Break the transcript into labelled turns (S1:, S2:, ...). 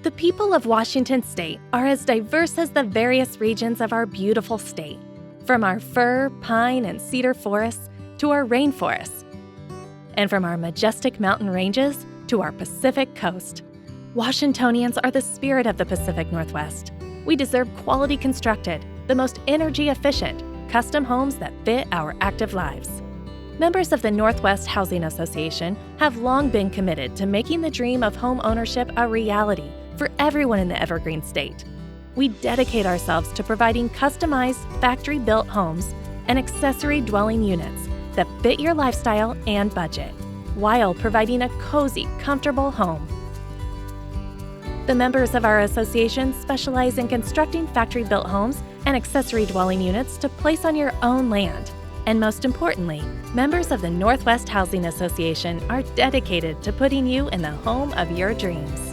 S1: The people of Washington State are as diverse as the various regions of our beautiful state, from our fir, pine, and cedar forests to our rainforests, and from our majestic mountain ranges to our Pacific coast. Washingtonians are the spirit of the Pacific Northwest. We deserve quality constructed, the most energy efficient, custom homes that fit our active lives. Members of the Northwest Housing Association have long been committed to making the dream of home ownership a reality for everyone in the Evergreen State. We dedicate ourselves to providing customized, factory-built homes and accessory dwelling units that fit your lifestyle and budget, while providing a cozy, comfortable home. The members of our association specialize in constructing factory-built homes and accessory dwelling units to place on your own land. And most importantly, members of the Northwest Housing Association are dedicated to putting you in the home of your dreams.